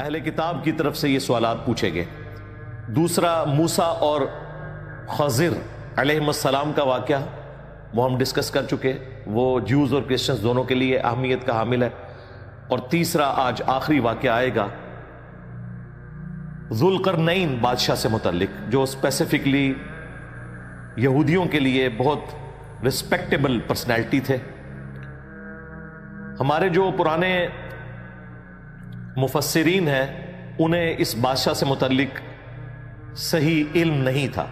اہل کتاب کی طرف سے یہ سوالات پوچھے گئے. دوسرا موسیٰ اور خضر علیہم السلام کا واقعہ وہ ہم ڈسکس کر چکے، وہ جیوز اور کرسچنز دونوں کے لیے اہمیت کا حامل ہے. اور تیسرا آج آخری واقعہ آئے گا ذوالقرنین بادشاہ سے متعلق، جو اسپیسیفکلی یہودیوں کے لیے بہت رسپیکٹیبل پرسنالٹی تھے. ہمارے جو پرانے مفسرین ہیں انہیں اس بادشاہ سے متعلق صحیح علم نہیں تھا.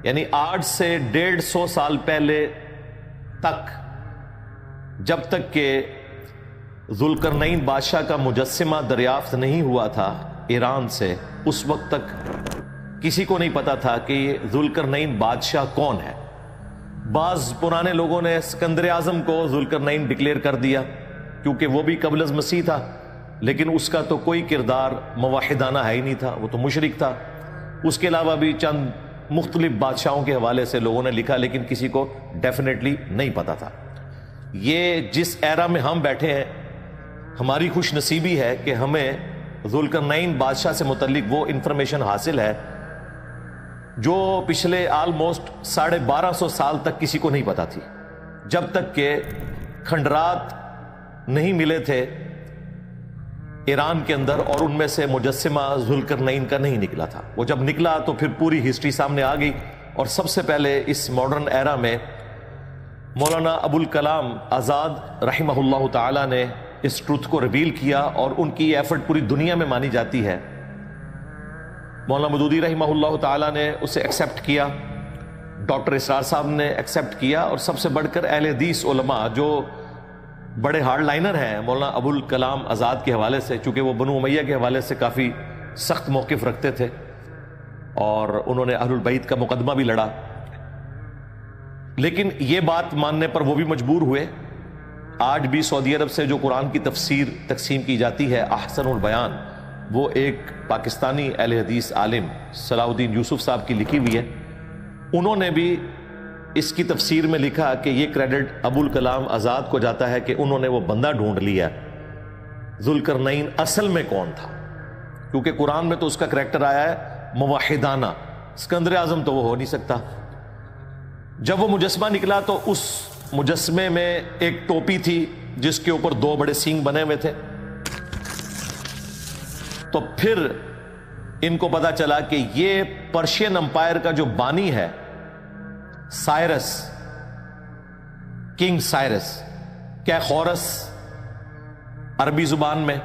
یعنی آج سے 150 سال پہلے تک، جب تک کہ ذوالقرنین بادشاہ کا مجسمہ دریافت نہیں ہوا تھا ایران سے، اس وقت تک کسی کو نہیں پتا تھا کہ یہ ذوالقرنین بادشاہ کون ہے. بعض پرانے لوگوں نے اسکندر اعظم کو ذوالقرنین ڈکلیئر کر دیا کیونکہ وہ بھی قبل از مسیح تھا، لیکن اس کا تو کوئی کردار موحدانہ ہے ہی نہیں تھا، وہ تو مشرک تھا. اس کے علاوہ بھی چند مختلف بادشاہوں کے حوالے سے لوگوں نے لکھا، لیکن کسی کو ڈیفینیٹلی نہیں پتا تھا. یہ جس ایرا میں ہم بیٹھے ہیں، ہماری خوش نصیبی ہے کہ ہمیں ذوالقرنین بادشاہ سے متعلق وہ انفارمیشن حاصل ہے جو پچھلے آلموسٹ 1250 سال تک کسی کو نہیں پتا تھی، جب تک کہ کھنڈرات نہیں ملے تھے ایران کے اندر اور ان میں سے مجسمہ ذوالقرنین کا نہیں نکلا تھا. وہ جب نکلا تو پھر پوری ہسٹری سامنے آ گئی. اور سب سے پہلے اس ماڈرن ایرا میں مولانا ابوالکلام آزاد رحمہ اللہ تعالی نے اس ٹروتھ کو ریویل کیا، اور ان کی ایفرٹ پوری دنیا میں مانی جاتی ہے. مولانا مودودی رحمہ اللہ تعالی نے اسے ایکسیپٹ کیا، ڈاکٹر اسرار صاحب نے ایکسیپٹ کیا، اور سب سے بڑھ کر اہل حدیث علماء جو بڑے ہارڈ لائنر ہیں مولانا ابوالکلام آزاد کے حوالے سے، چونکہ وہ بنو امیہ کے حوالے سے کافی سخت موقف رکھتے تھے اور انہوں نے اہل البیت کا مقدمہ بھی لڑا، لیکن یہ بات ماننے پر وہ بھی مجبور ہوئے. آج بھی سعودی عرب سے جو قرآن کی تفسیر تقسیم کی جاتی ہے احسن البیان، وہ ایک پاکستانی اہل حدیث عالم صلاح الدین یوسف صاحب کی لکھی ہوئی ہے. انہوں نے بھی اس کی تفسیر میں لکھا کہ یہ کریڈٹ ابوالکلام آزاد کو جاتا ہے کہ انہوں نے وہ بندہ ڈھونڈ لیا ذوالقرنین اصل میں کون تھا، کیونکہ قرآن میں تو اس کا کریکٹر آیا ہے موحدانہ، اسکندر اعظم تو وہ ہو نہیں سکتا. جب وہ مجسمہ نکلا تو اس مجسمے میں ایک ٹوپی تھی جس کے اوپر 2 بڑے سینگ بنے ہوئے تھے. تو پھر ان کو پتا چلا کہ یہ پرشین امپائر کا جو بانی ہے سائرس، کنگ سائرس، کیخورس عربی زبان میں،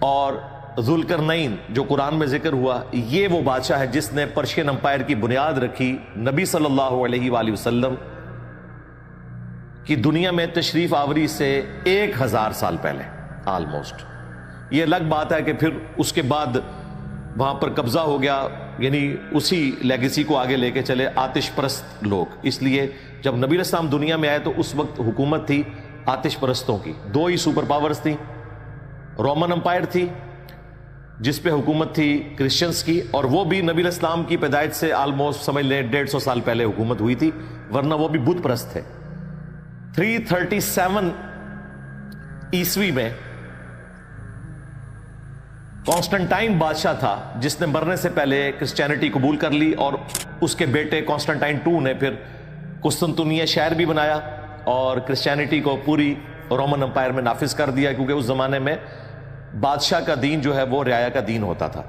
اور ذوالقرنین جو قرآن میں ذکر ہوا، یہ وہ بادشاہ ہے جس نے پرشین امپائر کی بنیاد رکھی نبی صلی اللہ علیہ وآلہ وسلم کی دنیا میں تشریف آوری سے 1000 سال پہلے آلموسٹ. یہ الگ بات ہے کہ پھر اس کے بعد وہاں پر قبضہ ہو گیا، یعنی اسی لیگیسی کو آگے لے کے چلے آتش پرست لوگ. اس لیے جب نبی علیہ السلام دنیا میں آئے تو اس وقت حکومت تھی آتش پرستوں کی. 2 ہی سپر پاورز تھیں، رومن امپائر تھی جس پہ حکومت تھی کرسچنز کی، اور وہ بھی نبی علیہ السلام کی پیدائش سے آلموسٹ سمجھ لیں 150 سال پہلے حکومت ہوئی تھی، ورنہ وہ بھی بت پرست تھے. 337 عیسوی میں کانسٹنٹائن بادشاہ تھا جس نے مرنے سے پہلے کرسچینٹی قبول کر لی، اور اس کے بیٹے کانسٹنٹائن 2 نے پھر قسطنطنیہ شہر بھی بنایا اور کرسچینٹی کو پوری رومن امپائر میں نافذ کر دیا، کیونکہ اس زمانے میں بادشاہ کا دین جو ہے وہ رعایا کا دین ہوتا تھا.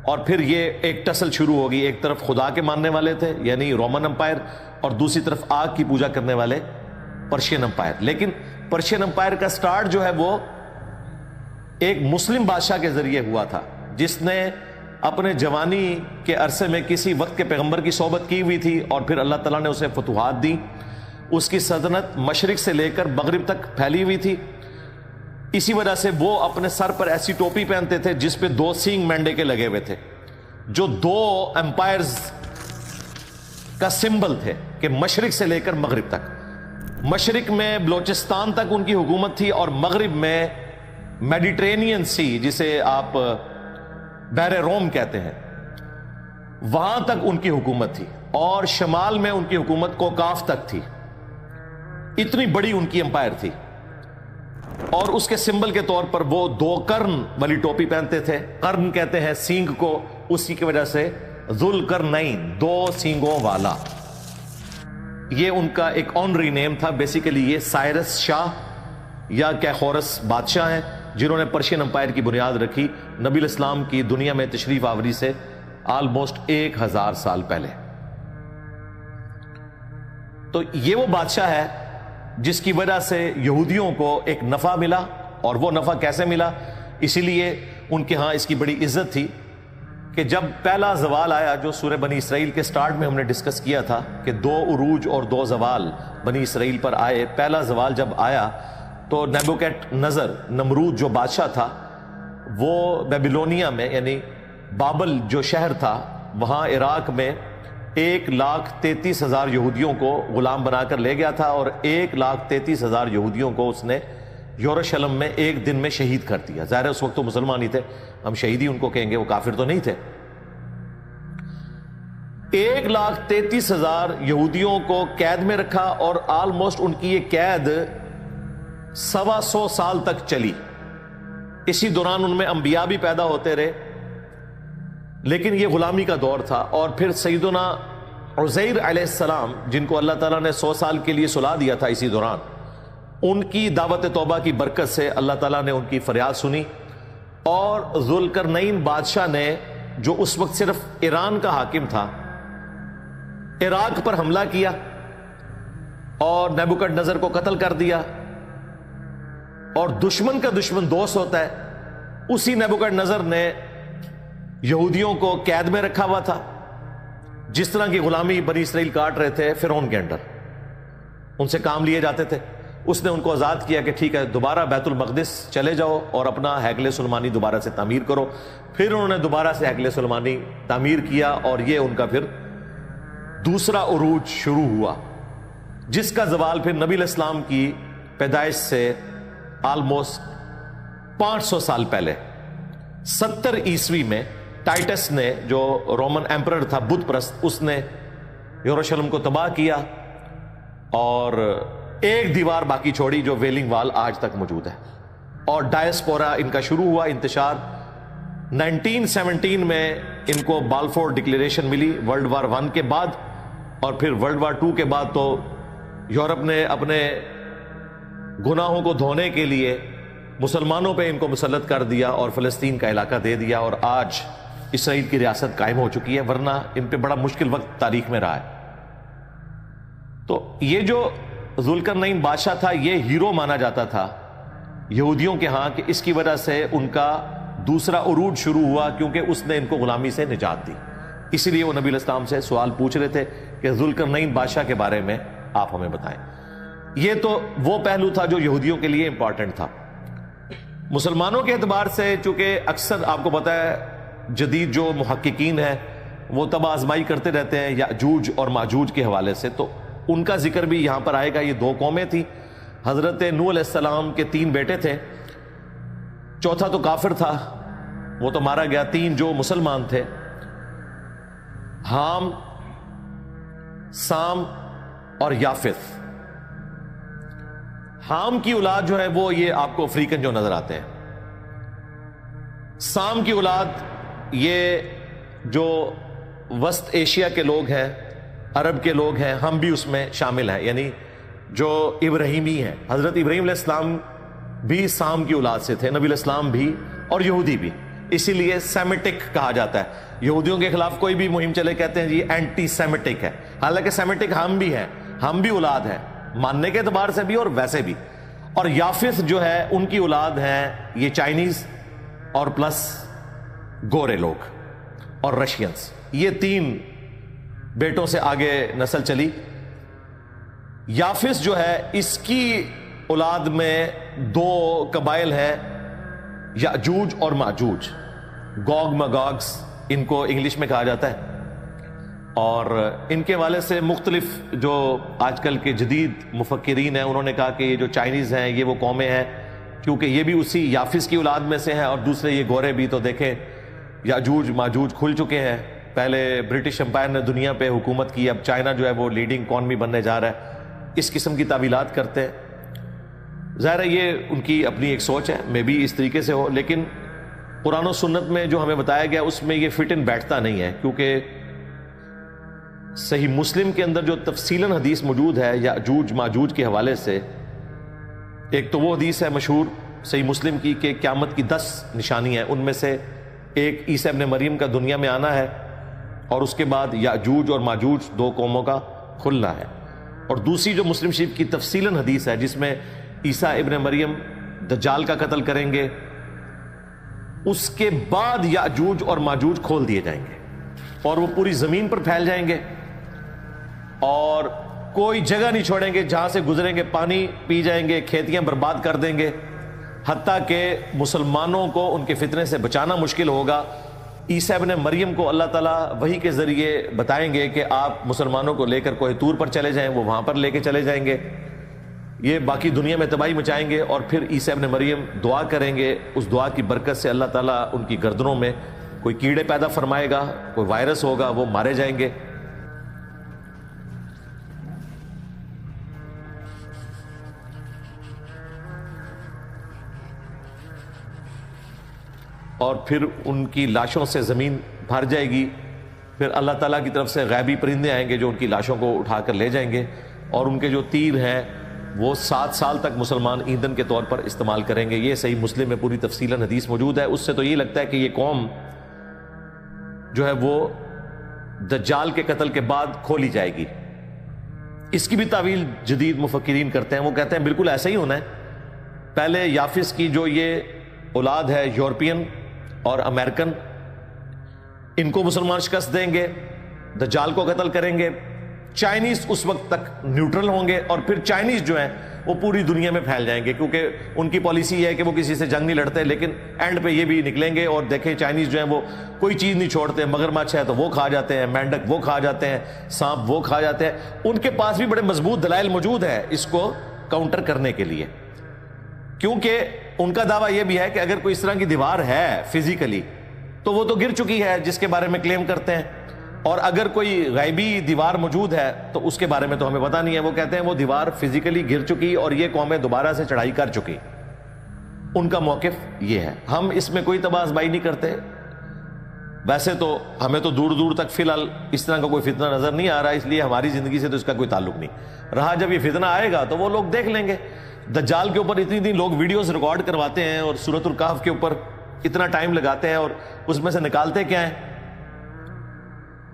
اور پھر یہ ایک ٹسل شروع ہوگی، ایک طرف خدا کے ماننے والے تھے یعنی رومن امپائر، اور دوسری طرف آگ کی پوجا کرنے والے پرشین امپائر. لیکن پرشین امپائر کا سٹارٹ جو ہے وہ ایک مسلم بادشاہ کے ذریعے ہوا تھا جس نے اپنے جوانی کے عرصے میں کسی وقت کے پیغمبر کی صحبت کی ہوئی تھی، اور پھر اللہ تعالیٰ نے اسے فتوحات دی. اس کی سلطنت مشرق سے لے کر مغرب تک پھیلی ہوئی تھی. اسی وجہ سے وہ اپنے سر پر ایسی ٹوپی پہنتے تھے جس پہ 2 سینگ مینڈے کے لگے ہوئے تھے، جو 2 امپائرز کا سمبل تھے کہ مشرق سے لے کر مغرب تک. مشرق میں بلوچستان تک ان کی حکومت تھی، اور مغرب میں میڈیٹرینین سی جسے آپ بحر روم کہتے ہیں وہاں تک ان کی حکومت تھی، اور شمال میں ان کی حکومت کوکاف تک تھی. اتنی بڑی ان کی امپائر تھی. اور اس کے سمبل کے طور پر وہ 2 قرن والی ٹوپی پہنتے تھے. قرن کہتے ہیں سینگ کو, اسی کی وجہ سے ذوالقرنین 2 سینگوں والا. یہ ان کا ایک آنری نیم تھا. بیسیکلی یہ سائرس شاہ یا کیخورس بادشاہ ہیں جنہوں نے پرشین امپائر کی بنیاد رکھی نبی الاسلام کی دنیا میں تشریف آوری سے آلموسٹ 1000 سال پہلے. تو یہ وہ بادشاہ ہے جس کی وجہ سے یہودیوں کو ایک نفع ملا. اور وہ نفع کیسے ملا؟ اسی لیے ان کے ہاں اس کی بڑی عزت تھی کہ جب پہلا زوال آیا, جو سورہ بنی اسرائیل کے سٹارٹ میں ہم نے ڈسکس کیا تھا کہ 2 عروج اور 2 زوال بنی اسرائیل پر آئے. پہلا زوال جب آیا تو نیبوکیڈ نظر, نمرود جو بادشاہ تھا, وہ بیبیلونیا میں یعنی بابل جو شہر تھا وہاں عراق میں 1,33,000 یہودیوں کو غلام بنا کر لے گیا تھا, اور 1,33,000 یہودیوں کو اس نے یروشلم میں ایک دن میں شہید کر دیا. ظاہر ہے اس وقت تو مسلمان ہی تھے, ہم شہید ہی ان کو کہیں گے, وہ کافر تو نہیں تھے. 1,33,000 یہودیوں کو قید میں رکھا اور آلموسٹ ان کی یہ قید 125 سال تک چلی. اسی دوران ان میں انبیاء بھی پیدا ہوتے رہے, لیکن یہ غلامی کا دور تھا. اور پھر سیدنا عزیر علیہ السلام, جن کو اللہ تعالیٰ نے 100 سال کے لیے سلا دیا تھا اسی دوران, ان کی دعوت توبہ کی برکت سے اللہ تعالیٰ نے ان کی فریاد سنی, اور ذوالقرنین بادشاہ نے, جو اس وقت صرف ایران کا حاکم تھا, عراق پر حملہ کیا اور نیبوکڈ نظر کو قتل کر دیا. اور دشمن کا دشمن دوست ہوتا ہے. اسی نیبوکڈ نظر نے یہودیوں کو قید میں رکھا ہوا تھا, جس طرح کی غلامی بنی اسرائیل کاٹ رہے تھے فرعون کے انڈر, ان سے کام لیے جاتے تھے. اس نے ان کو آزاد کیا کہ ٹھیک ہے دوبارہ بیت المقدس چلے جاؤ اور اپنا ہیکل سلیمانی دوبارہ سے تعمیر کرو. پھر انہوں نے دوبارہ سے ہیکل سلیمانی تعمیر کیا, اور یہ ان کا پھر دوسرا عروج شروع ہوا, جس کا زوال پھر نبی الاسلام کی پیدائش سے آلموسٹ 500 سال پہلے 70 عیسوی میں ٹائٹس نے, جو رومن ایمپرر تھا بت پرست, اس نے یروشلم کو تباہ کیا اور ایک دیوار باقی چھوڑی جو ویلنگ وال آج تک موجود ہے. اور ڈائسپورا ان کا شروع ہوا انتشار. 1917 میں ان کو بالفور ڈکلیریشن ملی ورلڈ وار 1 کے بعد, اور پھر ورلڈ وار 2 کے بعد تو یورپ نے اپنے گناہوں کو دھونے کے لیے مسلمانوں پہ ان کو مسلط کر دیا اور فلسطین کا علاقہ دے دیا, اور آج اسرائیل کی ریاست قائم ہو چکی ہے, ورنہ ان پہ بڑا مشکل وقت تاریخ میں رہا ہے. تو یہ جو ذوالقرنین بادشاہ تھا یہ ہیرو مانا جاتا تھا یہودیوں کے ہاں, کہ اس کی وجہ سے ان کا دوسرا عروج شروع ہوا, کیونکہ اس نے ان کو غلامی سے نجات دی. اسی لیے وہ نبی الاسلام سے سوال پوچھ رہے تھے کہ ذوالقرنین بادشاہ کے بارے میں آپ ہمیں بتائیں. یہ تو وہ پہلو تھا جو یہودیوں کے لیے امپورٹنٹ تھا. مسلمانوں کے اعتبار سے چونکہ اکثر آپ کو پتا ہے جدید جو محققین ہیں وہ تب آزمائی کرتے رہتے ہیں یاجوج اور ماجوج کے حوالے سے, تو ان کا ذکر بھی یہاں پر آئے گا. یہ 2 قومیں تھیں. حضرت نوح علیہ السلام کے 3 بیٹے تھے, چوتھا تو کافر تھا, وہ تو مارا گیا. 3 جو مسلمان تھے, حام, سام اور یافث. حام کی اولاد جو ہے وہ یہ آپ کو افریقن جو نظر آتے ہیں. سام کی اولاد یہ جو وسط ایشیا کے لوگ ہیں, عرب کے لوگ ہیں, ہم بھی اس میں شامل ہیں, یعنی جو ابراہیمی ہیں. حضرت ابراہیم علیہ السلام بھی سام کی اولاد سے تھے, نبی الاسلام بھی اور یہودی بھی. اسی لیے سیمیٹک کہا جاتا ہے. یہودیوں کے خلاف کوئی بھی مہم چلے کہتے ہیں جی اینٹی سیمیٹک ہے, حالانکہ سیمیٹک ہم بھی ہیں, ہم بھی اولاد ہیں ماننے کے اعتبار سے بھی اور ویسے بھی. اور یافث جو ہے ان کی اولاد ہیں یہ چائنیز اور پلس گورے لوگ اور رشینز. یہ 3 بیٹوں سے آگے نسل چلی. یافث جو ہے اس کی اولاد میں 2 قبائل ہیں, یاجوج اور ماجوج, گوگ مگوگس ان کو انگلش میں کہا جاتا ہے. اور ان کے حوالے سے مختلف جو آج کل کے جدید مفکرین ہیں انہوں نے کہا کہ یہ جو چائنیز ہیں یہ وہ قومیں ہیں, کیونکہ یہ بھی اسی یافث کی اولاد میں سے ہیں, اور دوسرے یہ گورے بھی. تو دیکھیں یاجوج ماجوج کھل چکے ہیں. پہلے برٹش امپائر نے دنیا پہ حکومت کی, اب چائنا جو ہے وہ لیڈنگ اکانومی بننے جا رہا ہے. اس قسم کی تعویلات کرتے ہیں. ظاہر ہے یہ ان کی اپنی ایک سوچ ہے، میں بھی اس طریقے سے ہو، لیکن قرآن و سنت میں جو ہمیں بتایا گیا اس میں یہ فٹ ان بیٹھتا نہیں ہے، کیونکہ صحیح مسلم کے اندر جو تفصیلاً حدیث موجود ہے یاجوج ماجوج کے حوالے سے، ایک تو وہ حدیث ہے مشہور صحیح مسلم کی کہ قیامت کی 10 نشانی ہیں، ان میں سے ایک عیسیٰ ابن مریم کا دنیا میں آنا ہے، اور اس کے بعد یاجوج اور ماجوج 2 قوموں کا کھلنا ہے، اور دوسری جو مسلم شریف کی تفصیلاً حدیث ہے جس میں عیسیٰ ابن مریم دجال کا قتل کریں گے، اس کے بعد یاجوج اور ماجوج کھول دیے جائیں گے اور وہ پوری زمین پر پھیل جائیں گے اور کوئی جگہ نہیں چھوڑیں گے، جہاں سے گزریں گے پانی پی جائیں گے، کھیتیاں برباد کر دیں گے، حتیٰ کہ مسلمانوں کو ان کے فتنے سے بچانا مشکل ہوگا۔ عیسیٰ ابن مریم کو اللہ تعالیٰ وحی کے ذریعے بتائیں گے کہ آپ مسلمانوں کو لے کر کوہ طور پر چلے جائیں، وہ وہاں پر لے کے چلے جائیں گے، یہ باقی دنیا میں تباہی مچائیں گے، اور پھر عیسیٰ ابن مریم دعا کریں گے، اس دعا کی برکت سے اللہ تعالیٰ ان کی گردنوں میں کوئی کیڑے پیدا فرمائے گا، کوئی وائرس ہوگا، وہ مارے جائیں گے۔ اور پھر ان کی لاشوں سے زمین بھر جائے گی، پھر اللہ تعالیٰ کی طرف سے غیبی پرندے آئیں گے جو ان کی لاشوں کو اٹھا کر لے جائیں گے، اور ان کے جو تیر ہیں وہ 7 سال تک مسلمان ایندھن کے طور پر استعمال کریں گے۔ یہ صحیح مسلم میں پوری تفصیلاً حدیث موجود ہے۔ اس سے تو یہ لگتا ہے کہ یہ قوم جو ہے وہ دجال کے قتل کے بعد کھولی جائے گی۔ اس کی بھی تعویل جدید مفکرین کرتے ہیں، وہ کہتے ہیں بالکل ایسا ہی ہونا ہے۔ پہلے یافس کی جو یہ اولاد ہے یورپین اور امریکن، ان کو مسلمان شکست دیں گے، دجال کو قتل کریں گے، چائنیز اس وقت تک نیوٹرل ہوں گے، اور پھر چائنیز جو ہیں وہ پوری دنیا میں پھیل جائیں گے، کیونکہ ان کی پالیسی یہ ہے کہ وہ کسی سے جنگ نہیں لڑتے، لیکن اینڈ پہ یہ بھی نکلیں گے۔ اور دیکھیں چائنیز جو ہیں وہ کوئی چیز نہیں چھوڑتے، مگرمچھ ہے تو وہ کھا جاتے ہیں، مینڈک وہ کھا جاتے ہیں، سانپ وہ کھا جاتے ہیں۔ ان کے پاس بھی بڑے مضبوط دلائل موجود ہے اس کو کاؤنٹر کرنے کے لیے، کیونکہ ان کا دعویٰ یہ بھی ہے کہ اگر کوئی اس طرح کی دیوار ہے فزیکلی تو وہ تو گر چکی ہے جس کے بارے میں کلیم کرتے ہیں، اور اگر کوئی غیبی دیوار موجود ہے تو اس کے بارے میں تو ہمیں پتہ نہیں ہے۔ وہ کہتے ہیں وہ دیوار فزیکلی گر چکی اور یہ قومیں دوبارہ سے چڑھائی کر چکی۔ ان کا موقف یہ ہے، ہم اس میں کوئی تباہ آزمائی نہیں کرتے۔ ویسے تو ہمیں تو دور دور تک فی الحال اس طرح کا کوئی فتنہ نظر نہیں آ رہا، اس لیے ہماری زندگی سے تو اس کا کوئی تعلق نہیں رہا۔ جب یہ فتنہ آئے گا تو وہ لوگ دیکھ لیں گے۔ دجال کے اوپر اتنی لوگ ویڈیوز ریکارڈ کرواتے ہیں اور سورۃ الکہف کے اوپر اتنا ٹائم لگاتے ہیں، اور اس میں سے نکالتے کیا ہیں؟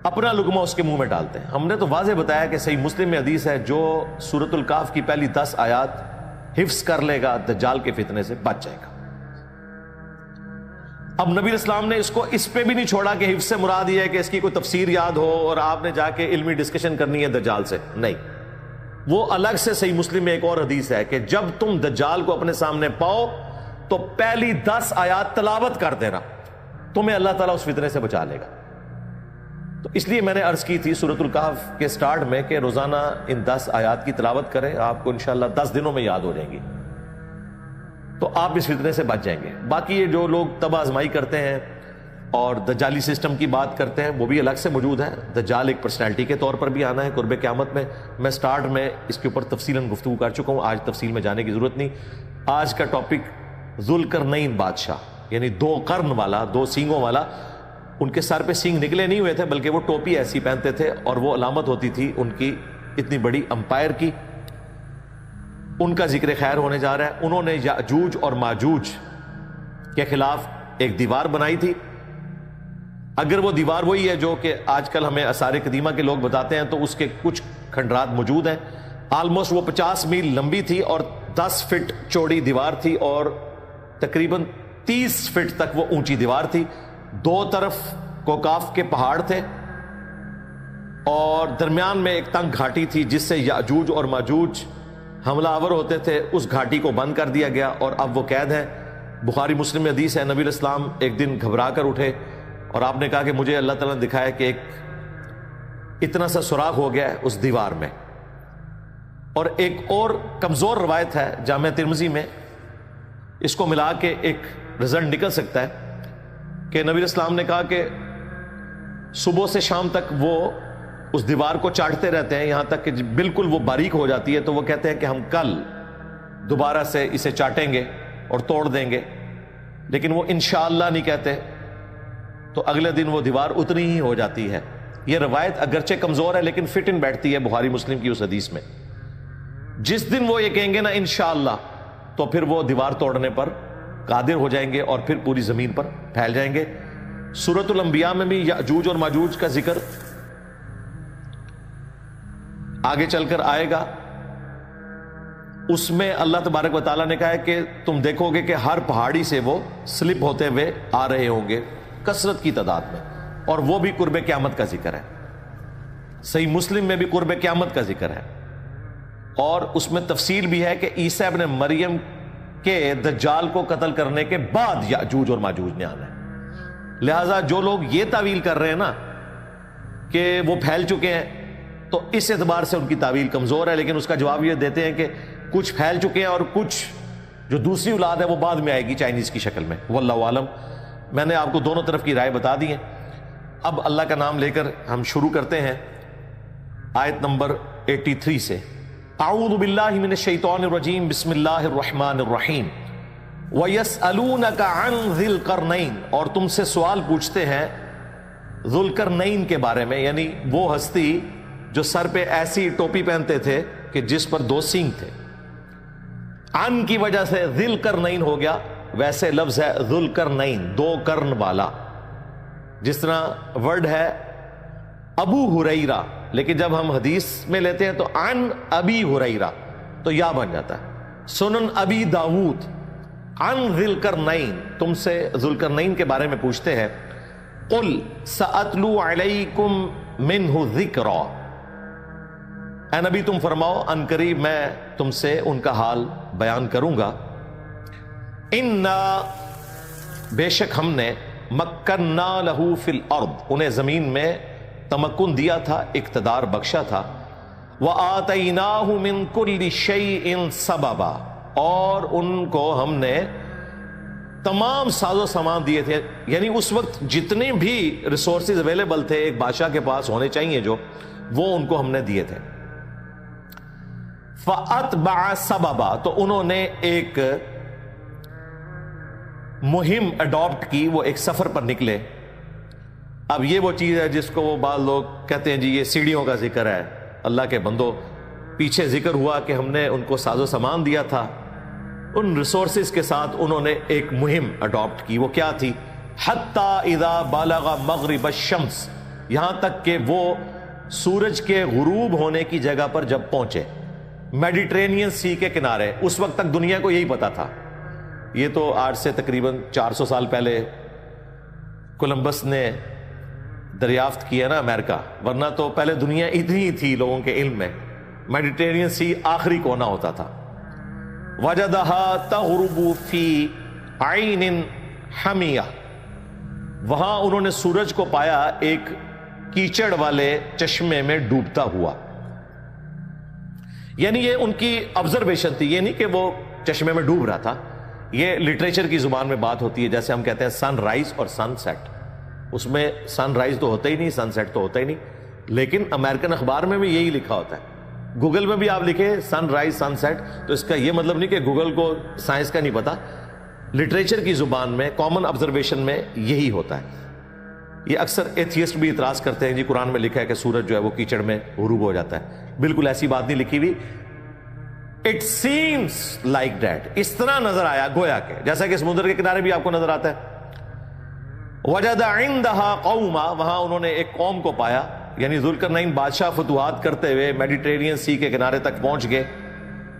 اپنا لقمہ اس کے منہ میں ڈالتے ہیں۔ ہم نے تو واضح بتایا کہ صحیح مسلم میں حدیث ہے، جو سورۃ الکہف کی پہلی 10 آیات حفظ کر لے گا دجال کے فتنے سے بچ جائے گا۔ اب نبی اسلام نے اس کو اس پہ بھی نہیں چھوڑا کہ حفظ سے مراد یہ ہے کہ اس کی کوئی تفسیر یاد ہو اور آپ نے جا کے علمی ڈسکشن کرنی ہے دجال سے، نہیں۔ وہ الگ سے صحیح مسلم میں ایک اور حدیث ہے کہ جب تم دجال کو اپنے سامنے پاؤ تو پہلی 10 آیات تلاوت کر دینا، تمہیں اللہ تعالیٰ اس فتنے سے بچا لے گا۔ تو اس لیے میں نے عرض کی تھی سورۃ الکہف کے سٹارٹ میں کہ روزانہ ان 10 آیات کی تلاوت کریں، آپ کو انشاءاللہ 10 دنوں میں یاد ہو جائیں گی، تو آپ اس فتنے سے بچ جائیں گے۔ باقی یہ جو لوگ تباہ آزمائی کرتے ہیں اور دجالی سسٹم کی بات کرتے ہیں، وہ بھی الگ سے موجود ہے۔ دجال ایک پرسنالٹی کے طور پر بھی آنا ہے قرب قیامت میں۔ میں سٹارٹ میں اس کے اوپر تفصیلاً گفتگو کر چکا ہوں، آج تفصیل میں جانے کی ضرورت نہیں۔ آج کا ٹاپک ذوالقرنین بادشاہ، یعنی 2 قرن والا، 2 سینگوں والا۔ ان کے سر پہ سینگ نکلے نہیں ہوئے تھے، بلکہ وہ ٹوپی ایسی پہنتے تھے اور وہ علامت ہوتی تھی ان کی اتنی بڑی امپائر کی۔ ان کا ذکر خیر ہونے جا رہا ہے۔ انہوں نے یاجوج اور ماجوج کے خلاف ایک دیوار بنائی تھی۔ اگر وہ دیوار وہی ہے جو کہ آج کل ہمیں آثار قدیمہ کے لوگ بتاتے ہیں، تو اس کے کچھ کھنڈرات موجود ہیں۔ آلموسٹ وہ 50 میل لمبی تھی اور 10 فٹ چوڑی دیوار تھی، اور تقریباً 30 فٹ تک وہ اونچی دیوار تھی۔ 2 طرف کوکاف کے پہاڑ تھے اور درمیان میں ایک تنگ گھاٹی تھی جس سے یاجوج اور ماجوج حملہ آور ہوتے تھے۔ اس گھاٹی کو بند کر دیا گیا اور اب وہ قید ہیں۔ بخاری مسلم میں حدیث ہے، نبی علیہ السلام ایک دن گھبرا کر اٹھے اور آپ نے کہا کہ مجھے اللہ تعالیٰ نے دکھایا کہ ایک اتنا سا سوراخ ہو گیا ہے اس دیوار میں۔ اور ایک اور کمزور روایت ہے جامع ترمذی میں، اس کو ملا کے ایک رزلٹ نکل سکتا ہے کہ نبی علیہ السلام نے کہا کہ صبح سے شام تک وہ اس دیوار کو چاٹتے رہتے ہیں یہاں تک کہ بالکل وہ باریک ہو جاتی ہے، تو وہ کہتے ہیں کہ ہم کل دوبارہ سے اسے چاٹیں گے اور توڑ دیں گے، لیکن وہ انشاءاللہ نہیں کہتے تو اگلے دن وہ دیوار اتنی ہی ہو جاتی ہے۔ یہ روایت اگرچہ کمزور ہے لیکن فٹ ان بیٹھتی ہے بخاری مسلم کی اس حدیث میں۔ جس دن وہ یہ کہیں گے نا انشاءاللہ، تو پھر وہ دیوار توڑنے پر قادر ہو جائیں گے اور پھر پوری زمین پر پھیل جائیں گے۔ سورۃ الانبیاء میں بھی یاجوج اور ماجوج کا ذکر آگے چل کر آئے گا۔ اس میں اللہ تبارک و تعالیٰ نے کہا ہے کہ تم دیکھو گے کہ ہر پہاڑی سے وہ سلپ ہوتے ہوئے آ رہے ہوں گے کثرت کی تعداد میں، اور وہ بھی قرب قیامت کا ذکر ہے۔ صحیح مسلم میں بھی قرب قیامت کا ذکر ہے، اور اس میں تفصیل بھی ہے کہ عیسیٰ ابن مریم کے دجال کو قتل کرنے کے بعد یاجوج اور ماجوج نے آنا ہے۔ لہذا جو لوگ یہ تعویل کر رہے ہیں نا کہ وہ پھیل چکے ہیں، تو اس اعتبار سے ان کی تعویل کمزور ہے، لیکن اس کا جواب یہ دیتے ہیں کہ کچھ پھیل چکے ہیں اور کچھ جو دوسری اولاد ہے وہ بعد میں آئے گی چائنیز کی شکل میں، واللہ عالم۔ میں نے آپ کو دونوں طرف کی رائے بتا دی ہے۔ اب اللہ کا نام لے کر ہم شروع کرتے ہیں آیت نمبر 83 سے۔ اعوذ باللہ من الشیطان الرجیم، بسم اللہ الرحمن الرحیم۔ وَيَسْأَلُونَكَ عَنْ ذِي الْقَرْنَيْنِ، اور تم سے سوال پوچھتے ہیں ذو القرنین کے بارے میں، یعنی وہ ہستی جو سر پہ ایسی ٹوپی پہنتے تھے کہ جس پر 2 سینگ تھے۔ عن کی وجہ سے ذی القرنین ہو گیا، ویسے لفظ ہے ذو القرنین، 2 قرن والا، جس طرح ورڈ ہے ابو ہریرہ، لیکن جب ہم حدیث میں لیتے ہیں تو عن ابی ہریرہ تو یا بن جاتا ہے۔ سنن ابی داود عن ذی القرنین، تم سے ذو القرنین کے بارے میں پوچھتے ہیں۔ قل سأتلو علیکم منہ ذکرا، اے نبی تم فرماؤ ان قریب میں تم سے ان کا حال بیان کروں گا۔ انا، بے شک ہم نے، مکننا لہو فی الارض، انہیں زمین میں تمکن دیا تھا، اقتدار بخشا تھا۔ وآتیناہ من کل شیء سببا، اور ان کو ہم نے تمام ساز و سامان دیے تھے، یعنی اس وقت جتنے بھی ریسورسز اویلیبل تھے ایک بادشاہ کے پاس ہونے چاہیے جو، وہ ان کو ہم نے دیے تھے۔ فَأَتْبَعَ سَبَبًا، تو انہوں نے ایک مہم اڈاپٹ کی، وہ ایک سفر پر نکلے۔ اب یہ وہ چیز ہے جس کو وہ بعض لوگ کہتے ہیں جی یہ سیڑھیوں کا ذکر ہے۔ اللہ کے بندو، پیچھے ذکر ہوا کہ ہم نے ان کو ساز و سامان دیا تھا، ان ریسورسز کے ساتھ انہوں نے ایک مہم اڈاپٹ کی۔ وہ کیا تھی؟ حتی اذا بالغ مغرب الشمس، یہاں تک کہ وہ سورج کے غروب ہونے کی جگہ پر جب پہنچے، میڈیٹرینین سی کے کنارے۔ اس وقت تک دنیا کو یہی پتا تھا، یہ تو آج سے تقریباً 400 سال پہلے کولمبس نے دریافت کیا نا امریکہ، ورنہ تو پہلے دنیا اتنی ہی تھی لوگوں کے علم میں، میڈیٹرینین سی آخری کونا ہوتا تھا۔ وجدها تغرب فی عین حمیہ، وہاں انہوں نے سورج کو پایا ایک کیچڑ والے چشمے میں ڈوبتا ہوا۔ یعنی یہ ان کی آبزرویشن تھی، یہ نہیں کہ وہ چشمے میں ڈوب رہا تھا۔ یہ لٹریچر کی زبان میں بات ہوتی ہے، جیسے ہم کہتے ہیں سن رائز اور سن سیٹ، اس میں سن رائز تو ہوتا ہی نہیں، سن سیٹ تو ہوتا ہی نہیں، لیکن امریکن اخبار میں بھی یہی لکھا ہوتا ہے۔ گوگل میں بھی آپ لکھیں سن رائز سن سیٹ، تو اس کا یہ مطلب نہیں کہ گوگل کو سائنس کا نہیں پتا، لٹریچر کی زبان میں کامن آبزرویشن میں یہی ہوتا ہے۔ یہ اکثر ایتھیسٹ بھی اعتراض کرتے ہیں جی قرآن میں لکھا ہے کہ سورج جو ہے وہ کیچڑ میں غروب ہو جاتا ہے، بالکل ایسی بات نہیں لکھی ہوئی۔ اٹ سیمس لائک دیٹ، اس طرح نظر آیا گویا کہ جیسا کہ سمندر کے کنارے بھی آپ کو نظر آتا ہے۔ وجد عندها قوما، وہاں انہوں نے ایک قوم کو پایا، یعنی ذوالقرنین بادشاہ فتوحات کرتے ہوئے میڈیٹرینین سی کے کنارے تک پہنچ گئے،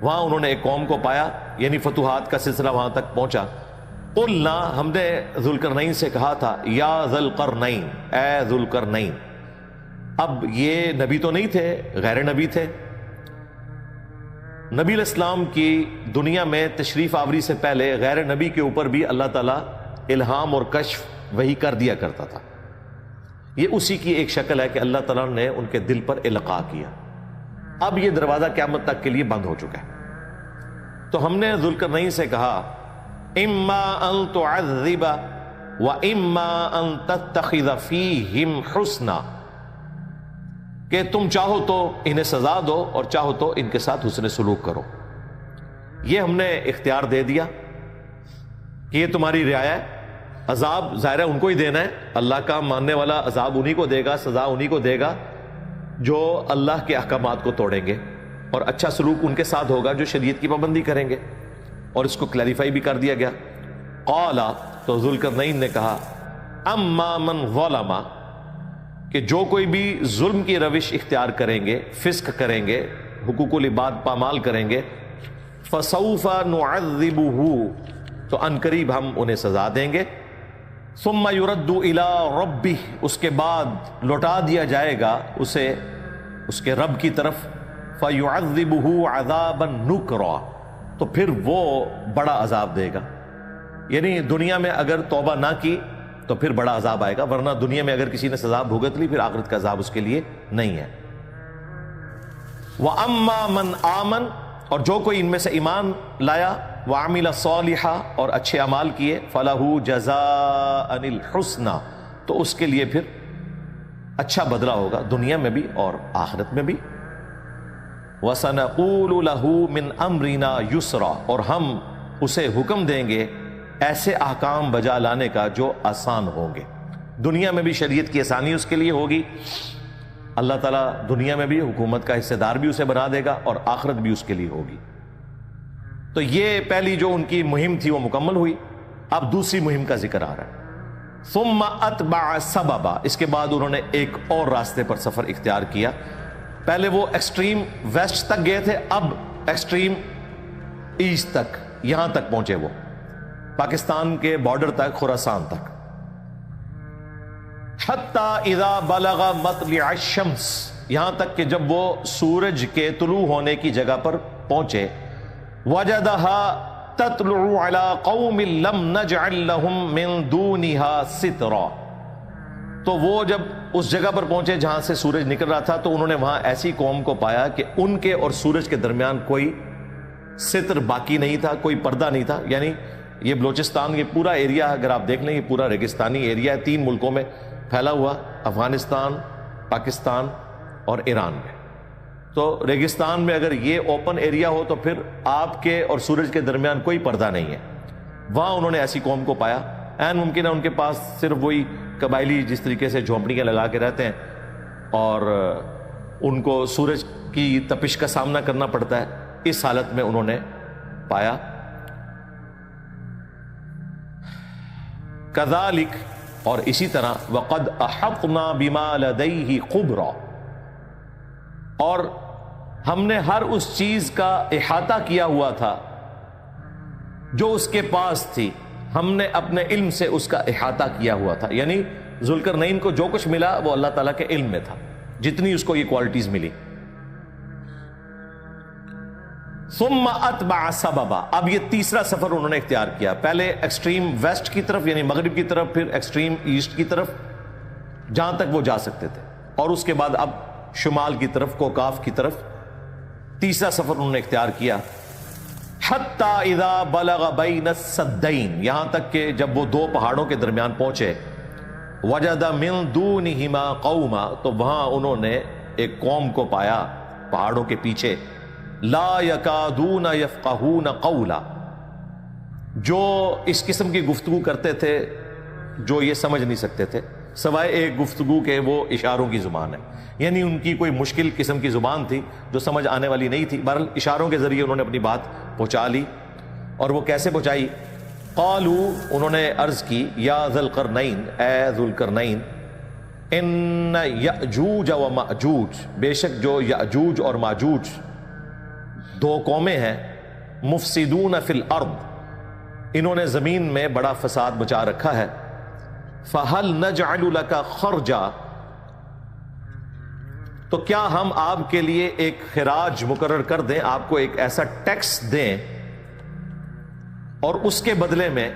وہاں انہوں نے ایک قوم کو پایا، یعنی فتوحات کا سلسلہ وہاں تک پہنچا۔ قلنا، ہم نے ذوالقرنین سے کہا تھا، یا ذوالقرنین، اے ذوالقرنین۔ اب یہ نبی تو نہیں تھے، غیر نبی تھے۔ نبی علیہ السلام کی دنیا میں تشریف آوری سے پہلے غیر نبی کے اوپر بھی اللہ تعالیٰ الہام اور کشف وہی کر دیا کرتا تھا۔ یہ اسی کی ایک شکل ہے کہ اللہ تعالیٰ نے ان کے دل پر القاء کیا۔ اب یہ دروازہ قیامت تک کے لیے بند ہو چکا ہے۔ تو ہم نے ذوالقرنین سے کہا، اما ان تعذب و اما ان تتخذ فیہم حسنا، کہ تم چاہو تو انہیں سزا دو اور چاہو تو ان کے ساتھ حسن سلوک کرو۔ یہ ہم نے اختیار دے دیا کہ یہ تمہاری رعایا ہے. عذاب ظاہر ہے ان کو ہی دینا ہے، اللہ کا ماننے والا عذاب انہی کو دے گا، سزا انہی کو دے گا جو اللہ کے احکامات کو توڑیں گے، اور اچھا سلوک ان کے ساتھ ہوگا جو شریعت کی پابندی کریں گے. اور اس کو کلیریفائی بھی کر دیا گیا. قال، تو ذوالقرنین نے کہا، اما من ظلم، کہ جو کوئی بھی ظلم کی روش اختیار کریں گے، فسق کریں گے، حقوق العباد پامال کریں گے، فسوف نعذبہ، تو عنقریب ہم انہیں سزا دیں گے. ثم يرد الى ربہ، اس کے بعد لوٹا دیا جائے گا اسے اس کے رب کی طرف. فیعذبہ عذابا نکرا، تو پھر وہ بڑا عذاب دے گا. یعنی دنیا میں اگر توبہ نہ کی تو پھر بڑا عذاب آئے گا، ورنہ دنیا میں اگر کسی نے سزا بھگت لی پھر آخرت کا عذاب اس کے لیے نہیں ہے. وَأَمَّا مَنْ آمَنَ، اور جو کوئی ان میں سے ایمان لایا، وَعَمِلَ صَالِحًا، اور اچھے اعمال کیے، فَلَهُ جَزَاءً الْحُسْنَى، تو اس کے لیے پھر اچھا بدلہ ہوگا دنیا میں بھی اور آخرت میں بھی. وَسَنَقُولُ لَهُ مِنْ أَمْرِنَا يُسْرًا، اور ہم اسے حکم دیں گے ایسے احکام بجا لانے کا جو آسان ہوں گے. دنیا میں بھی شریعت کی آسانی اس کے لیے ہوگی، اللہ تعالیٰ دنیا میں بھی حکومت کا حصہ دار بھی اسے بنا دے گا، اور آخرت بھی اس کے لیے ہوگی. تو یہ پہلی جو ان کی مہم تھی وہ مکمل ہوئی. اب دوسری مہم کا ذکر آ رہا ہے. ثم اتبع سببا، اس کے بعد انہوں نے ایک اور راستے پر سفر اختیار کیا. پہلے وہ ایکسٹریم ویسٹ تک گئے تھے، اب ایکسٹریم ایسٹ تک، یہاں تک پہنچے، وہ پاکستان کے بارڈر تک، خراسان تک. حتی اذا بلغ مطلع الشمس، یہاں تک کہ جب وہ سورج کے طلوع ہونے کی جگہ پر پہنچے. وجدها تطلع على قوم لم نجعل لهم من دونها سترا، تو وہ جب اس جگہ پر پہنچے جہاں سے سورج نکل رہا تھا تو انہوں نے وہاں ایسی قوم کو پایا کہ ان کے اور سورج کے درمیان کوئی ستر باقی نہیں تھا، کوئی پردہ نہیں تھا. یعنی یہ بلوچستان، یہ پورا ایریا اگر آپ دیکھ لیں یہ پورا ریگستانی ایریا ہے، 3 ملکوں میں پھیلا ہوا، افغانستان، پاکستان اور ایران میں. تو ریگستان میں اگر یہ اوپن ایریا ہو تو پھر آپ کے اور سورج کے درمیان کوئی پردہ نہیں ہے. وہاں انہوں نے ایسی قوم کو پایا. این ممکن ہے ان کے پاس صرف وہی قبائلی جس طریقے سے جھونپڑیاں لگا کے رہتے ہیں اور ان کو سورج کی تپش کا سامنا کرنا پڑتا ہے، اس حالت میں انہوں نے پایا. کذالک، اور اسی طرح وقد احطنا بما لدیہ خبرا، اور ہم نے ہر اس چیز کا احاطہ کیا ہوا تھا جو اس کے پاس تھی، ہم نے اپنے علم سے اس کا احاطہ کیا ہوا تھا. یعنی ذوالقرنین کو جو کچھ ملا وہ اللہ تعالیٰ کے علم میں تھا، جتنی اس کو یہ کوالٹیز ملی. ثم اتبع سببا، اب یہ تیسرا سفر انہوں نے اختیار کیا. پہلے ایکسٹریم ویسٹ کی طرف یعنی مغرب کی طرف، پھر ایکسٹریم ایسٹ کی طرف جہاں تک وہ جا سکتے تھے، اور اس کے بعد اب شمال کی طرف، کوکاف کی طرف. تیسرا سفر انہوں نے اختیار کیا. حتی اذا بلغ بین السدین، یہاں تک کہ جب وہ 2 پہاڑوں کے درمیان پہنچے. وجد من دونہما قوما، تو وہاں انہوں نے ایک قوم کو پایا پہاڑوں کے پیچھے. لا یکادون یفقہون قولا، جو اس قسم کی گفتگو کرتے تھے جو یہ سمجھ نہیں سکتے تھے سوائے ایک گفتگو کے، وہ اشاروں کی زبان ہے. یعنی ان کی کوئی مشکل قسم کی زبان تھی جو سمجھ آنے والی نہیں تھی. بہرحال اشاروں کے ذریعے انہوں نے اپنی بات پہنچا لی. اور وہ کیسے پہنچائی؟ قالو، انہوں نے عرض کی، یا ذوالقرنین، اے ذوالقرنین، ان یأجوج و مأجوج، بے شک جو یأجوج اور ماجوج 2 قومیں ہیں، مفسدون فی الارض، انہوں نے زمین میں بڑا فساد مچا رکھا ہے. فہل نجعل لک خرجا، تو کیا ہم آپ کے لیے ایک خراج مقرر کر دیں، آپ کو ایک ایسا ٹیکس دیں، اور اس کے بدلے میں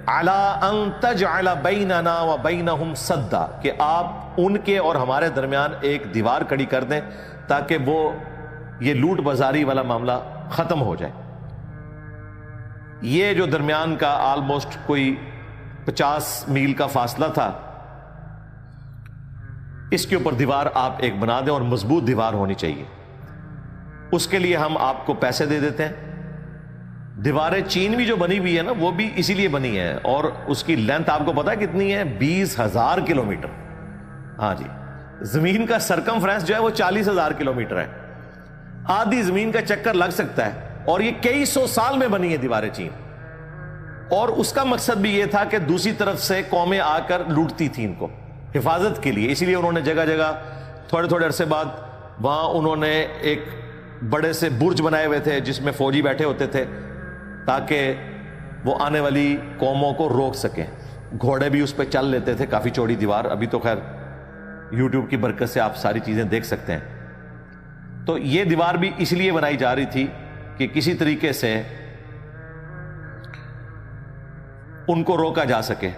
علی ان تجعل بیننا و بینہم سدا، کہ آپ ان کے اور ہمارے درمیان ایک دیوار کھڑی کر دیں تاکہ وہ یہ لوٹ بازاری والا معاملہ ختم ہو جائے. یہ جو درمیان کا آلموسٹ کوئی 50 میل کا فاصلہ تھا، اس کے اوپر دیوار آپ ایک بنا دیں، اور مضبوط دیوار ہونی چاہیے. اس کے لیے ہم آپ کو پیسے دے دیتے ہیں، دیواریں چین بھی جو بنی ہوئی ہے نا وہ بھی اسی لیے بنی ہے, اور اس کی لینتھ آپ کو پتا ہے کتنی ہے؟ 20,000 کلومیٹر. ہاں جی, زمین کا سرکمفرنس جو ہے وہ 40,000 کلومیٹر ہے. آدھی زمین کا چکر لگ سکتا ہے, اور یہ کئی سو سال میں بنی ہے دیواریں چین. اور اس کا مقصد بھی یہ تھا کہ دوسری طرف سے قومیں آ کر لوٹتی تھیں ان کو حفاظت کے لیے. اسی لیے انہوں نے جگہ جگہ تھوڑے تھوڑے عرصے بعد وہاں انہوں نے ایک بڑے سے برج بنائے ہوئے تھے جس میں فوجی بیٹھے ہوتے تھے تاکہ وہ آنے والی قوموں کو روک سکیں. گھوڑے بھی اس پہ چل لیتے تھے, کافی چوڑی دیوار. ابھی تو خیر یوٹیوب کی برکت سے آپ ساری چیزیں دیکھ سکتے ہیں. تو یہ دیوار بھی اس لیے بنائی جا رہی تھی کہ کسی طریقے سے ان کو روکا جا سکے.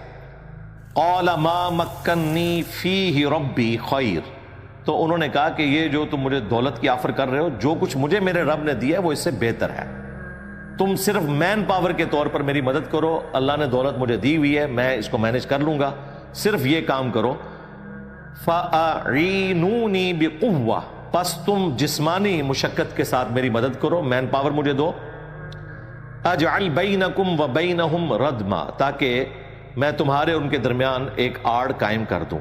قال ما مکنی فیہ ربی خیر, تو انہوں نے کہا کہ یہ جو تم مجھے دولت کی آفر کر رہے ہو, جو کچھ مجھے میرے رب نے دیا ہے وہ اس سے بہتر ہے. تم صرف مین پاور کے طور پر میری مدد کرو, اللہ نے دولت مجھے دی ہوئی ہے, میں اس کو مینج کر لوں گا, صرف یہ کام کرو. فَأَعِینُونِی بِقُوَّةٍ, پس تم جسمانی مشقت کے ساتھ میری مدد کرو, مین پاور مجھے دو. اجعل بینکم وبینہم ردما, تاکہ میں تمہارے ان کے درمیان ایک آڑ قائم کر دوں.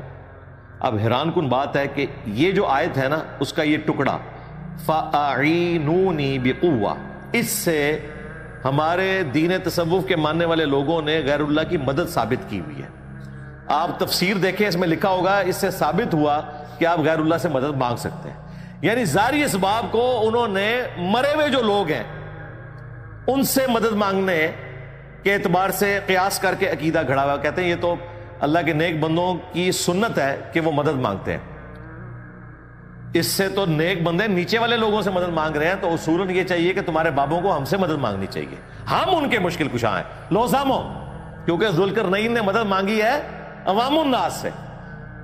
اب حیران کن بات ہے کہ یہ جو آیت ہے نا اس کا یہ ٹکڑا فَأَعِینُونِی بِقُوَّةٍ, اس سے ہمارے دین تصوف کے ماننے والے لوگوں نے غیر اللہ کی مدد ثابت کی ہوئی ہے. آپ تفسیر دیکھیں, اس میں لکھا ہوگا اس سے ثابت ہوا کہ آپ غیر اللہ سے مدد مانگ سکتے ہیں. یعنی ظاہری اسباب کو انہوں نے مرے ہوئے جو لوگ ہیں ان سے مدد مانگنے کے اعتبار سے قیاس کر کے عقیدہ گھڑا ہوا. کہتے ہیں یہ تو اللہ کے نیک بندوں کی سنت ہے کہ وہ مدد مانگتے ہیں. اس سے تو نیک بندے نیچے والے لوگوں سے مدد مانگ رہے ہیں, تو اصولاً یہ چاہیے کہ تمہارے بابوں کو ہم سے مدد مانگنی چاہیے, ہم ان کے مشکل کشاں ہیں. لو سامو, کیونکہ ذوالقرنین نے مدد مانگی ہے عوام الناس سے,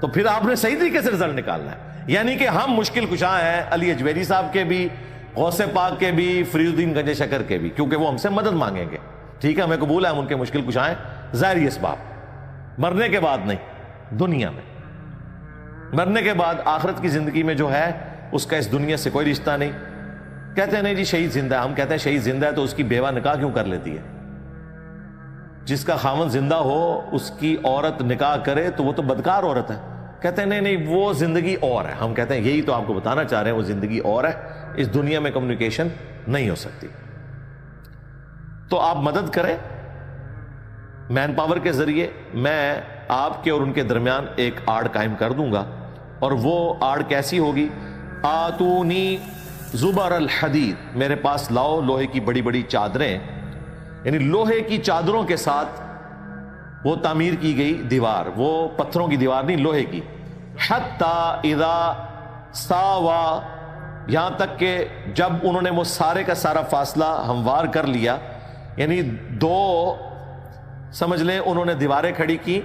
تو پھر آپ نے صحیح طریقے سے رزلٹ نکالنا ہے. یعنی کہ ہم مشکل کشاں ہیں علی اجویری صاحب کے بھی, غوث پاک کے بھی, فرید الدین گنج شکر کے بھی, کیونکہ وہ ہم سے مدد مانگیں گے. ٹھیک ہے, ہمیں قبول ہے, ہم ان کے مشکل کشاں ہیں. ظاہری اسباب, مرنے کے بعد نہیں, دنیا میں مرنے کے بعد آخرت کی زندگی میں جو ہے اس کا اس دنیا سے کوئی رشتہ نہیں. کہتے ہیں نہیں جی شہید زندہ ہے. ہم کہتے ہیں شہید زندہ ہے تو اس کی بیوہ نکاح کیوں کر لیتی ہے؟ جس کا خاوند زندہ ہو اس کی عورت نکاح کرے تو وہ تو بدکار عورت ہے. کہتے ہیں نہیں وہ زندگی اور ہے. ہم کہتے ہیں یہی تو آپ کو بتانا چاہ رہے ہیں, وہ زندگی اور ہے, اس دنیا میں کمیونیکیشن نہیں ہو سکتی. تو آپ مدد کریں مین پاور کے ذریعے, میں آپ کے اور ان کے درمیان ایک آڑ قائم کر دوں گا. اور وہ آڑ کیسی ہوگی؟ آتونی زبر الحدید, میرے پاس لاؤ لوہے کی بڑی بڑی چادریں, یعنی لوہے کی چادروں کے ساتھ وہ تعمیر کی گئی دیوار, وہ پتھروں کی دیوار نہیں, لوہے کی. حتی اذا ساوا, یہاں تک کہ جب انہوں نے وہ سارے کا سارا فاصلہ ہموار کر لیا, یعنی دو سمجھ لیں انہوں نے دیواریں کھڑی کی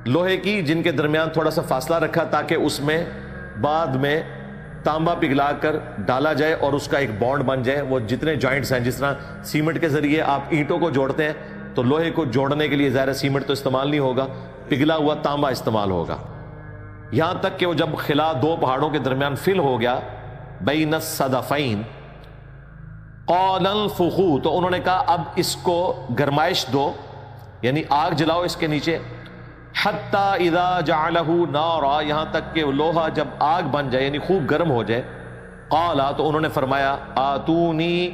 لوہے کی جن کے درمیان تھوڑا سا فاصلہ رکھا تاکہ اس میں بعد میں تانبا پگھلا کر ڈالا جائے اور اس کا ایک بانڈ بن جائے. وہ جتنے جوائنٹس ہیں, جس طرح سیمنٹ کے ذریعے آپ اینٹوں کو جوڑتے ہیں تو لوہے کو جوڑنے کے لیے ظاہر سیمنٹ تو استعمال نہیں ہوگا, پگھلا ہوا تانبا استعمال ہوگا. یہاں تک کہ وہ جب خلا دو پہاڑوں کے درمیان فل ہو گیا, بین الصدفین قال انفخوا, تو انہوں نے کہا اب اس کو گرمائش دو, یعنی آگ جلاؤ اس کے نیچے. حتی اذا جعلہ نارا, یہاں تک کہ لوہا جب آگ بن جائے یعنی خوب گرم ہو جائے. قالا, تو انہوں نے فرمایا آتونی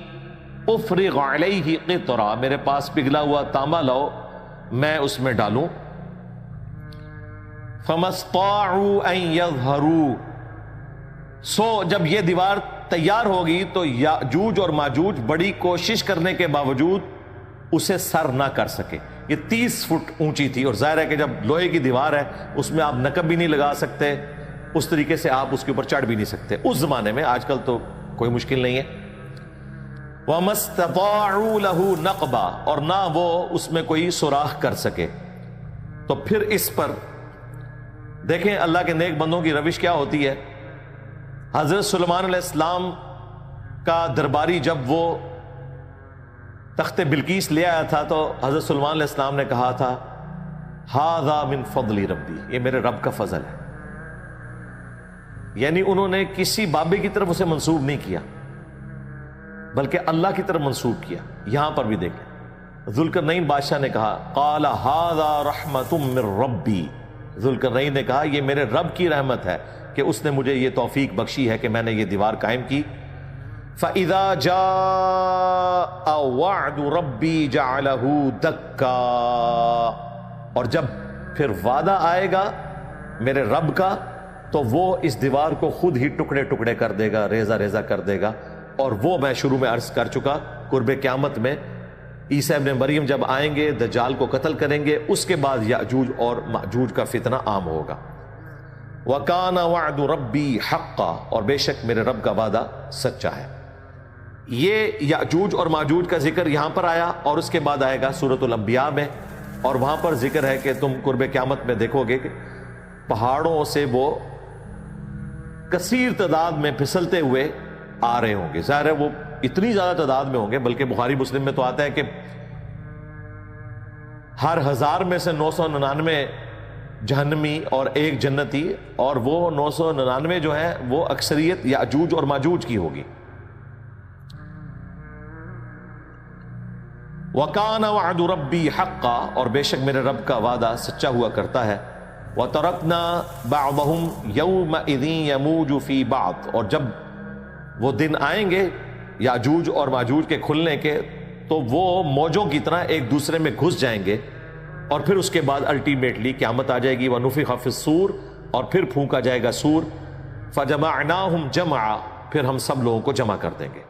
افرغ علیہ قطرا, میرے پاس پگھلا ہوا تانبا لاؤ میں اس میں ڈالوں. فما استطاعوا ان یظہروا, سو جب یہ دیوار تیار ہوگی تو یاجوج اور ماجوج بڑی کوشش کرنے کے باوجود اسے سر نہ کر سکے. یہ 30 فٹ اونچی تھی, اور ظاہر ہے کہ جب لوہے کی دیوار ہے اس میں آپ نقب بھی نہیں لگا سکتے, اس طریقے سے آپ اس کے اوپر چڑھ بھی نہیں سکتے اس زمانے میں. آج کل تو کوئی مشکل نہیں ہے. وَمَا اسْتَطَاعُوا لَهُ نَقْبًا, اور نہ وہ اس میں کوئی سوراخ کر سکے. تو پھر اس پر دیکھیں اللہ کے نیک بندوں کی روش کیا ہوتی ہے. حضرت سلیمان علیہ السلام کا درباری جب وہ تخت بلقیس لے آیا تھا تو حضرت سلیمان علیہ السلام نے کہا تھا ھذا من فضل ربی, یہ میرے رب کا فضل ہے. یعنی انہوں نے کسی بابے کی طرف اسے منسوب نہیں کیا, بلکہ اللہ کی طرف منسوب کیا۔ یہاں پر بھی دیکھیں ذوالقرنین بادشاہ نے کہا قال ھذا رحمت من ربی، ذوالقرنین نے کہا یہ میرے رب کی رحمت ہے کہ اس نے مجھے یہ توفیق بخشی ہے کہ میں نے یہ دیوار قائم کی۔ فَإِذَا جَاءَ وَعْدُ رَبِّي جَعَلَهُ دَكَّا، اور جب پھر وعدہ آئے گا میرے رب کا تو وہ اس دیوار کو خود ہی ٹکڑے ٹکڑے کر دے گا، ریزہ ریزہ کر دے گا۔ اور وہ میں شروع میں عرض کر چکا، قرب قیامت میں عیسیٰ ابن مریم جب آئیں گے دجال کو قتل کریں گے، اس کے بعد یاجوج اور ماجوج کا فتنہ عام ہوگا۔ وَكَانَ وَعْدُ رَبِّي حَقًّا، اور بے شک میرے رب کا وعدہ سچا ہے۔ یہ یاجوج اور ماجوج کا ذکر یہاں پر آیا، اور اس کے بعد آئے گا سورۃ الانبیاء میں، اور وہاں پر ذکر ہے کہ تم قرب قیامت میں دیکھو گے کہ پہاڑوں سے وہ کثیر تعداد میں پھسلتے ہوئے آ رہے ہوں گے۔ ظاہر ہے وہ اتنی زیادہ تعداد میں ہوں گے، بلکہ بخاری مسلم میں تو آتا ہے کہ ہر 1000 میں سے 999 جہنمی اور ایک جنتی، اور وہ 999 جو ہیں وہ اکثریت یاجوج اور ماجوج کی ہوگی۔ وَكَانَ وَعْدُ رَبِّي حَقًّا، اور بے شک میرے رب کا وعدہ سچا ہوا کرتا ہے۔ وَتَرَكْنَا بَعْضَهُمْ يَوْمَئِذٍ يَمُوجُ فِي بَعْضٍ، اور جب وہ دن آئیں گے یاجوج اور ماجوج کے کھلنے کے، تو وہ موجوں کی طرح ایک دوسرے میں گھس جائیں گے، اور پھر اس کے بعد الٹیمیٹلی قیامت آ جائے گی۔ وَنُفِخَ فِي الصُّورِ، اور پھر پھونکا جائے گا سور۔ فَجَمَعْنَاهُمْ جَمْعًا، پھر ہم سب لوگوں کو جمع کر دیں گے۔